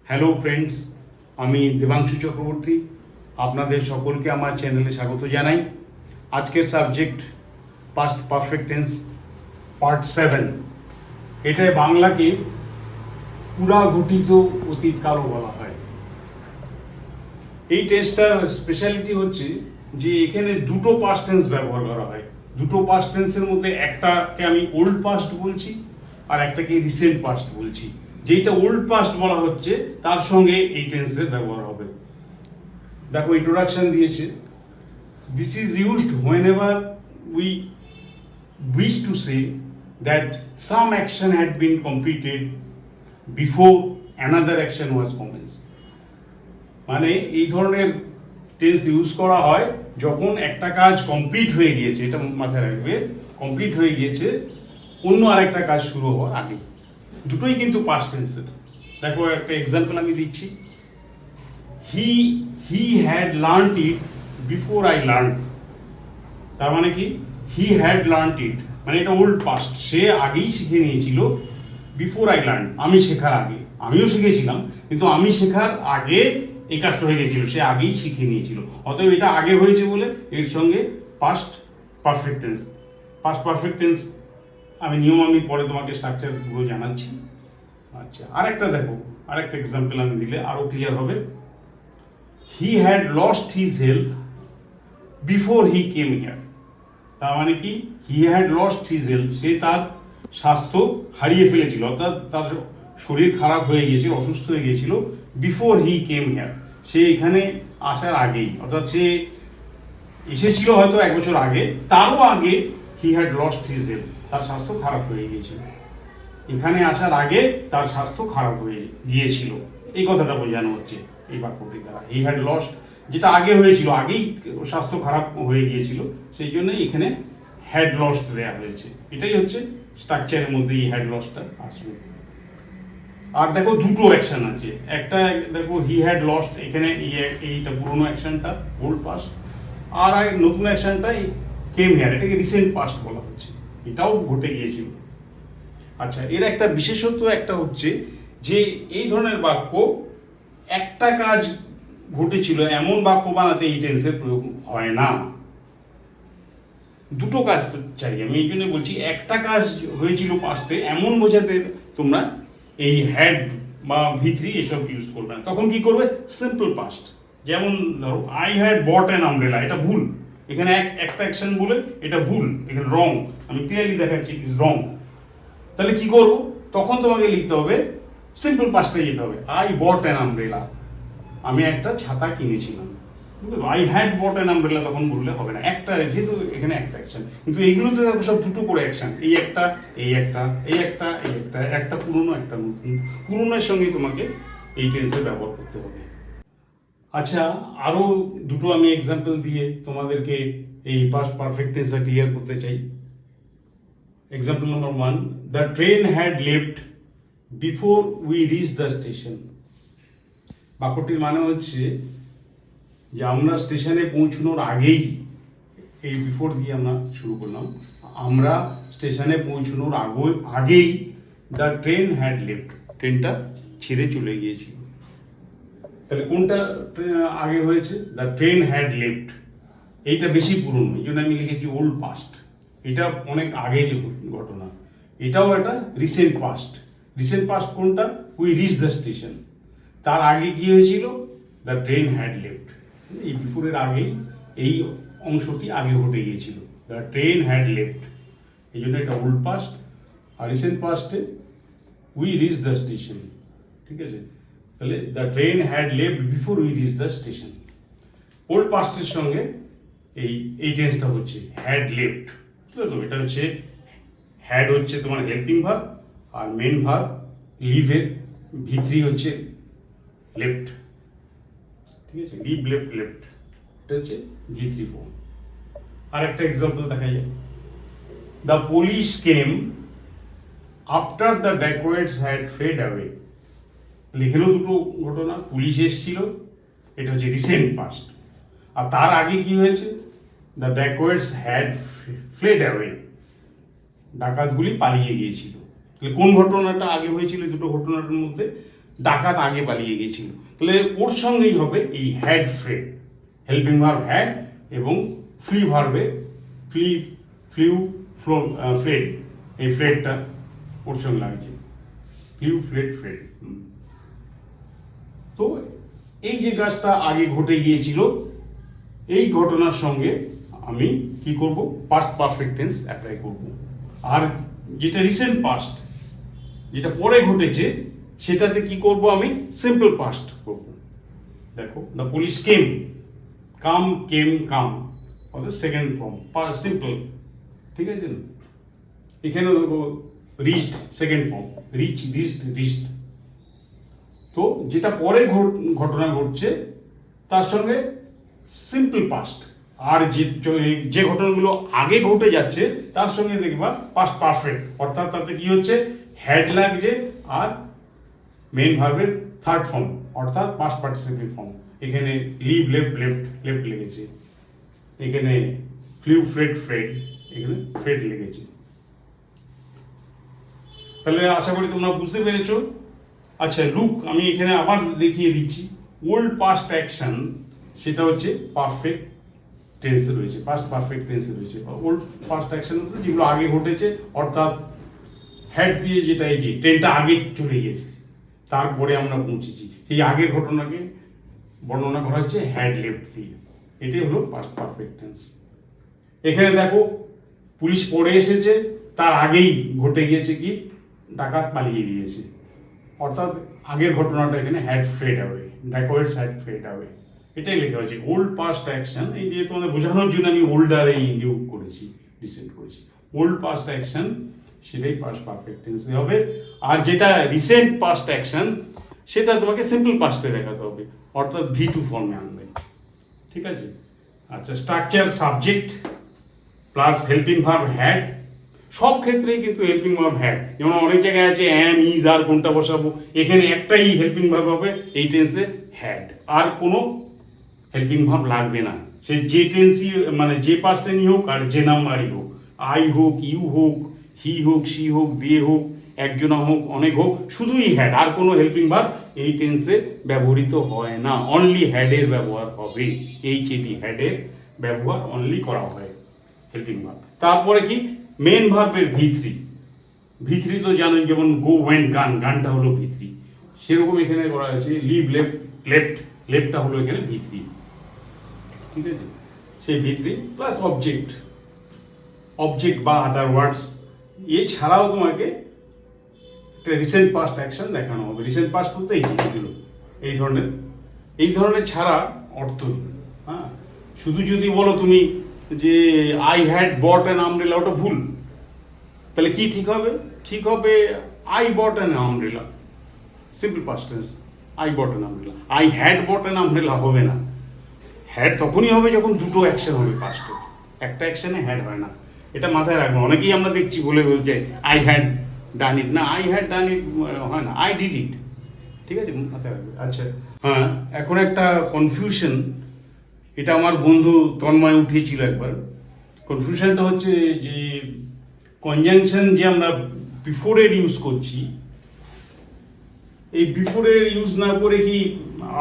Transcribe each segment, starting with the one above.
Hello friends, আমি দেবাংশু চক্রবর্তী আপনাদের সকলকে আমার চ্যানেলে স্বাগত জানাই। আজকের subject past perfect tense part 7। এটায় বাংলাকে পুরাঘটিত অতীতকালও বলা হয়। এই টেন্সটার স্পেশালিটি হচ্ছে যে এখানে দুটো পাস্ট টেন্স ব্যবহার করা হয়। দুটো পাস্ট টেন্সের মধ্যে একটাকে আমি ওল্ড পাস্ট বলছি আর একটাকে রিসেন্ট পাস্ট বলছি। যেটা ওল্ড পাস্ট বলা হচ্ছে তার সঙ্গে এই টেন্সের ব্যবহার হবে। দেখো, ইন্ট্রোডাকশন দিয়েছে, this is used হোয়েনেভার we wish to say that some action had been completed before another action was commenced. মানে এই ধরনের টেন্স ইউজ করা হয় যখন একটা কাজ কমপ্লিট হয়ে গিয়েছে, এটা মাথায় রাখবে, কমপ্লিট হয়ে গিয়েছে অন্য আরেকটা কাজ শুরু হওয়ার আগে। দুটোই কিন্তু পাস্ট টেন্সের। দেখো, একটা এক্সাম্পল আমি দিচ্ছি। He had learned it before I learn. তার মানে কি, হি হ্যাড লার্নড ইট মানে এটা ওল্ড পাস্ট, সে আগেই শিখে নিয়েছিল। বিফোর আই লার্ন, আমি শেখার আগে। আমিও শিখেছিলাম, কিন্তু আমি শেখার আগে এই কাজটা হয়ে গেছিল, সে আগেই শিখে নিয়েছিল। অতএব এটা আগে হয়েছে বলে এর সঙ্গে past perfect tense. Past perfect tense আমি পরে তোমাকে স্ট্রাকচার পুরো জানাচ্ছি। আচ্ছা, আরেকটা দেখো, আরেকটা এক্সাম্পল আমি দিলে আরো ক্লিয়ার হবে। He had lost his health before he came here. তার মানে কি, he had lost his health, সে তার স্বাস্থ্য হারিয়ে ফেলেছিল, অর্থাৎ তার শরীর খারাপ হয়ে গিয়েছিল, অসুস্থ হয়ে গিয়েছিল। বিফোর হি কেম হিয়ার, সে এখানে আসার আগেই, অর্থাৎ সে এসেছিল হয়তো 1 বছর আগে, তারও আগে হি হ্যাড লস্ট হিজ হেলথ, তার স্বাস্থ্য খারাপ হয়ে গিয়েছিল। এখানে আসার আগে তার স্বাস্থ্য খারাপ হয়ে গিয়েছিল, এই কথাটা বোঝানো হচ্ছে এই বাক্যটির দ্বারা। হি হ্যাড লস্ট, যেটা আগে হয়েছিল, আগেই স্বাস্থ্য খারাপ হয়ে গিয়েছিল, সেই জন্যই এখানে হ্যাড লস্ট দেওয়া হয়েছে। এটাই হচ্ছে স্ট্রাকচারের মধ্যে এই হ্যাড লস্টটা আসবে। আর দেখো, দুটো অ্যাকশন আছে। একটা দেখো, হি হ্যাড লস্ট, এখানে এইটা পুরোনো অ্যাকশনটা ওল্ড পাস্ট, আর নতুন অ্যাকশনটা কেম হিয়ার, এটাকে রিসেন্ট পাস্ট বলা হচ্ছে, এটাও ঘটে গিয়েছিল। আচ্ছা, এর একটা বিশেষত্ব একটা হচ্ছে যে এই ধরনের বাক্য একটা কাজ ঘটেছিল এমন বাক্য বানাতে এই টেন্সের প্রয়োগ হয় না। দুটো কাজ চাই, আমি এই জন্য বলছি একটা কাজ হয়েছিল পাস্টে এমন বোঝাতে তোমরা এই হ্যাড বা V3 এসব ইউজ করবে না। তখন কি করবে, সিম্পল পাস্ট। যেমন ধরো, I had bot an umbrella, এটা ভুল, এখানে একটা অ্যাকশন বলে এটা ভুল, এখানে রং, আমি ক্লিয়ারলি দেখাচ্ছি ইট ইজ রং। তাহলে কি করবো, তখন তোমাকে লিখতে হবে সিম্পল পাস্টে যেতে হবে। আই বট অ্যান আমব্রেলা, আমি একটা ছাতা কিনেছিলাম। I had bot an umbrella তখন বললে হবে না, একটা, যেহেতু এখানে একটা অ্যাকশন। কিন্তু এইগুলোতে দেখো সব দুটো করে অ্যাকশন, এই একটা, এই একটা, এই একটা, এই একটা, একটা পুরনো, একটা নতুন। পুরনোর সঙ্গে তোমাকে এই টেন্সে ব্যবহার করতে হবে। আচ্ছা, আরো দুটো আমি এক্সাম্পল দিয়ে তোমাদেরকে এই পাস্ট পারফেক্ট টেন্সটা ক্লিয়ার করতে চাই। Example number 1, the train had left before we reached the station. বাক্যটির মানে হচ্ছে যে আমরা স্টেশনে পৌঁছানোর আগেই, এই বিফোর দিয়ে আমরা শুরু করলাম, আমরা স্টেশনে পৌঁছানোর আগেই দ্য ট্রেন হ্যাড লেফট, ট্রেনটা ছেড়ে চলে গিয়েছিল। তাহলে কোনটা আগে হয়েছে, দ্য ট্রেন হ্যাড লেফট, এইটা বেশি পুরনো, এই জন্য আমি লিখেছি ওল্ড পাস্ট। এটা অনেক আগে যে ঘটনা, এটাও একটা রিসেন্ট পাস্ট। রিসেন্ট পাস্ট কোনটা, উই রিচ দ্য স্টেশন, তার আগে কি হয়েছিল, দ্য ট্রেন হ্যাড লেফট, এই বিফোরের আগেই এই অংশটি আগে ঘটে গিয়েছিল, দ্য ট্রেন হ্যাড লেফট, এই জন্য এটা ওল্ড পাস্ট। আর রিসেন্ট পাস্টে উই রিচ দ্য স্টেশন, ঠিক আছে। তাহলে the train had left before we reach the station. Old পাস্টের সঙ্গে এই টেন্সটা হচ্ছে হ্যাড লেফট, ঠিক আছে। তো এটা হচ্ছে হ্যাড হচ্ছে তোমার হেল্পিং ভার্ব, আর মেন ভার্ব লিভের V3 হচ্ছে লেফট, ঠিক আছে। লিভ, লেফট, লেফট, এটা হচ্ছে V3 ফর্ম। আর একটা এক্সাম্পল দেখা যায়, the police came after the dacoits had fled away. এখানেও দুটো ঘটনা, পুলিশ এসেছিল, এটা হচ্ছে রিসেন্ট পাস্ট। আর তার আগে কি হয়েছে, the dacoits had fled away, ডাকাতগুলি পালিয়ে গিয়েছিল। তাহলে কোন ঘটনাটা আগে হয়েছিল দুটো ঘটনার মধ্যে, ডাকাত আগে পালিয়ে গেছিল, তাহলে ওর সঙ্গেই হবে এই had Fred, helping verb had এবং ফ্রি ভার্বে ফ্লিউ ফ্রেড, এই ফ্রেডটা ওর সঙ্গে লাগছে, ফ্লিউ ফ্রেড ফ্রেড। তো এই যে কাজটা আগে ঘটে গিয়েছিল, এই ঘটনার সঙ্গে আমি কি করব, পাস্ট পারফেক্ট টেন্স অ্যাপ্লাই করব। আর যেটা রিসেন্ট পাস্ট, যেটা পরে ঘটেছে, সেটাতে কি করব, আমি সিম্পল পাস্ট করব। দেখো, the police came, come came come, second form simple, ঠিক আছে না? এখানে রিচড সেকেন্ড ফর্ম, রিচড। তো যেটা পরে ঘটনা ঘটছে তার সঙ্গে সিম্পল পাস্ট, আর যে ঘটনাগুলো আগে ঘটে যাচ্ছে তার সঙ্গে দেখবা পাস্ট পারফেক্ট, অর্থাৎ তাতে কি হচ্ছে, হ্যাড লাগছে আর মেইন ভার্বের থার্ড ফর্ম অর্থাৎ পাস্ট পার্টিসিপেল ফর্ম। এখানে লিভ লেফট লেগেছে, এখানে ফ্লিউ ফ্রেড, এখানে ফ্রেড লেগেছে। তাহলে আশা করি তোমরা বুঝতে পেরেছো। আচ্ছা, লুক, আমি এখানে আবার দেখিয়ে দিচ্ছি, ওল্ড পাস্ট অ্যাকশন সেটা হচ্ছে পারফেক্ট টেন্সে রয়েছে, পাস্ট পারফেক্ট টেন্সে রয়েছে। ওল্ড পাস্ট অ্যাকশন যেগুলো আগে ঘটেছে, অর্থাৎ হ্যাড দিয়ে যেটা, এই যে ট্রেনটা আগে চলে গিয়েছে, তারপরে আমরা পৌঁছেছি, এই আগের ঘটনাকে বর্ণনা করা হচ্ছে হ্যাড লেফট দিয়ে, এটাই হলো পাস্ট পারফেক্ট টেন্স। এখানে দেখো, পুলিশ পড়ে এসেছে, তার আগেই ঘটে গিয়েছে কি, ডাকাত পালিয়ে গিয়েছে, অর্থাৎ আগের ঘটনাটা এখানে had fled away, dacoits had fled away, এটাই লেখা হয়েছে ওল্ড পাস্ট অ্যাকশন। এই যে তোমাদের বোঝানোর জন্য আমি ওল্ডার এই নিয়োগ করেছি, রিসেন্ট করেছি। ওল্ড পাস্ট অ্যাকশন সেটাই পাস্ট পারফেক্ট টেন্সে হবে। আর যেটা রিসেন্ট পাস্ট অ্যাকশন সেটা তোমাকে সিম্পল পাস্টে দেখাতে হবে, অর্থাৎ V2 ফর্মে আনবে, ঠিক আছে? আচ্ছা, structure subject plus helping verb had, সব ক্ষেত্রেই কিন্তু হেল্পিং ভার্ব হ্যাড। যেমন অনেক জায়গায় আছে অ্যাম, ইজ, আর কোনটা বসাবো, এখানে একটাই হেল্পিং ভার্ব হবে এই টেন্সে, হ্যাড, আর কোনো হেল্পিং ভার্ব লাগবে না। সে যে টেন্সই, মানে যে পার্সনই হোক আর যে নাম্বারই হোক, আই হোক, ইউ হোক, হি হোক, সি হোক, দে হোক, একজনা হোক, অনেক হোক, শুধুই হ্যাড, আর কোনো হেল্পিং ভার্ব এই টেন্সে ব্যবহৃত হয় না, অনলি হ্যাডের ব্যবহার হবে, HAD হ্যাডের ব্যবহার অনলি করা হয় হেল্পিং ভার্ব। তারপরে কি, মেন ভার্বের V3 তো জানেন, যেমন গো ওয়েন্ট গান, গানটা হলো V3, সেরকম এখানে করা হয়েছে লিভ লেফটটা হলো এখানে V3, ঠিক আছে? সেই V3 প্লাস অবজেক্ট বা আদার ওয়ার্ডস, এছাড়াও তোমাকে একটা রিসেন্ট পাস্ট অ্যাকশন দেখানো হবে। রিসেন্ট পাস্ট বলতে এই ধরনের ছাড়া অর্থহীন। হ্যাঁ, শুধু যদি বলো তুমি যে I had bot an umbrella, ওটা ভুল। তাহলে কি ঠিক হবে? ঠিক হবে I bought an umbrella, simple past tense, I bought an umbrella. I had bot an umbrella হবে না, হ্যাড তখনই হবে যখন দুটো অ্যাকশন হবে পাস্টে, একটা অ্যাকশনে হ্যাড হয় না, এটা মাথায় রাখবো। অনেকেই আমরা দেখছি বলছে আই হ্যাড ডান ইট, না, আই হ্যাড ডান ইট হয় না, আই ডিড ইট, ঠিক আছে, মাথায় রাখবে। আচ্ছা, হ্যাঁ, এখন একটা কনফিউশন, এটা আমার বন্ধু তন্ময় উঠিয়েছিল একবার। কনফিউশনটা হচ্ছে যে কনজাংশন যে আমরা বিফোরের ইউজ করছি, এই বিফোরের ইউজ না করে কি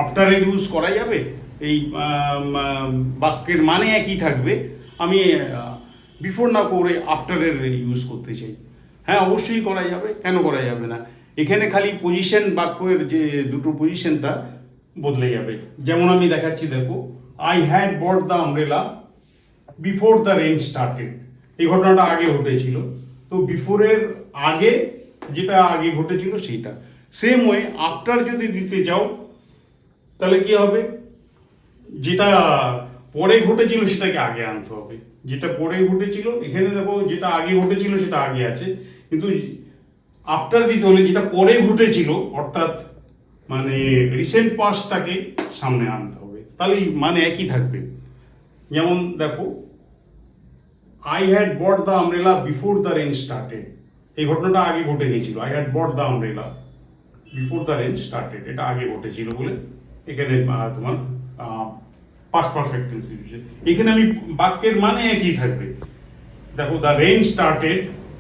আফটারের ইউজ করা যাবে? এই বাক্যের মানে একই থাকবে, আমি বিফোর না করে আফটারের ইউজ করতে চাই। হ্যাঁ, অবশ্যই করা যাবে, কেন করা যাবে না? এখানে খালি পজিশন, বাক্যের যে দুটো পজিশনটা বদলে যাবে। যেমন আমি দেখাচ্ছি, দেখো, I had bot the umbrella before the rain started, এই ঘটনাটা আগে ঘটেছিল, তো বিফোরের আগে যেটা আগে ঘটেছিল সেইটা। সেম ওয়ে আফটার যদি দিতে যাও তাহলে কি হবে, যেটা পরে ঘটেছিল সেটাকে আগে আনতে হবে, যেটা পরে ঘটেছিল, এখানে দেখো যেটা আগে ঘটেছিল সেটা আগে আছে, কিন্তু আফটার দিতে হলে যেটা পরে ঘটেছিল, অর্থাৎ মানে রিসেন্ট পাস্টটাকে সামনে আনতে হবে, তাহলে মানে একই থাকবে। যেমন দেখো, I had bot the umbrella before the rain started, এই ঘটনাটা আগে ঘটে গিয়েছিল, I had bot the umbrella before the rain started, এটা আগে ঘটেছিল বলে এখানে তোমার পাস্ট পারফেক্ট টেন্স ইউজ। এখানে আমি বাক্যের মানে একই থাকবে। দেখো, দ্য রেইন স্টার্টেড,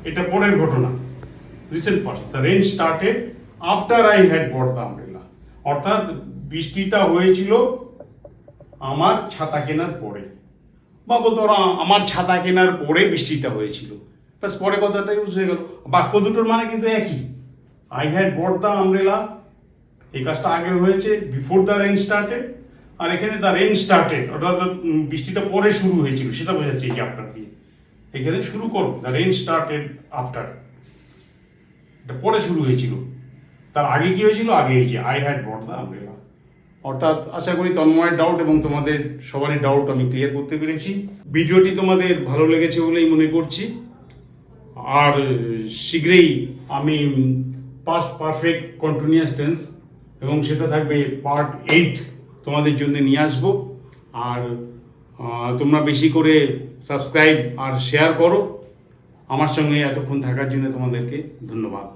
এটা পরের ঘটনা, recent past, the rain started after I had bot the umbrella, অর্থাৎ বৃষ্টিটা হয়েছিল আমার ছাতা কেনার পরে, বা বলতে পারো আমার ছাতা কেনার পরে বৃষ্টিটা হয়েছিল, প্লাস পরে কথাটা ইউজ হয়ে গেল। বাক্য দুটোর মানে কিন্তু একই। I had bot the umbrella, এই কাজটা আগে হয়েছে বিফোর দ্য রেন স্টার্টেড, আর এখানে দ্য রেন স্টার্টেড অর্থাৎ বৃষ্টিটা পরে শুরু হয়েছিল সেটা বোঝাচ্ছে এই আফটার দিয়ে। এখানে শুরু করো, দ্য রেন স্টার্টেড আফটার, এটা পরে শুরু হয়েছিল, তার আগে কি হয়েছিল, আগে হয়েছে I had bot the umbrella. অর্থাৎ আশা করি তন্ময়ের ডাউট এবং তোমাদের সবারই ডাউট আমি ক্লিয়ার করতে পেরেছি। ভিডিওটি তোমাদের ভালো লেগেছে বলেই মনে করছি। আর শীঘ্রই আমি পাস্ট পারফেক্ট কন্টিনিউয়াস টেন্স এবং সেটা থাকবে পার্ট 8 তোমাদের জন্য নিয়ে আসবো। আর তোমরা বেশি করে সাবস্ক্রাইব আর শেয়ার করো। আমার সঙ্গে এতক্ষণ থাকার জন্য তোমাদেরকে ধন্যবাদ।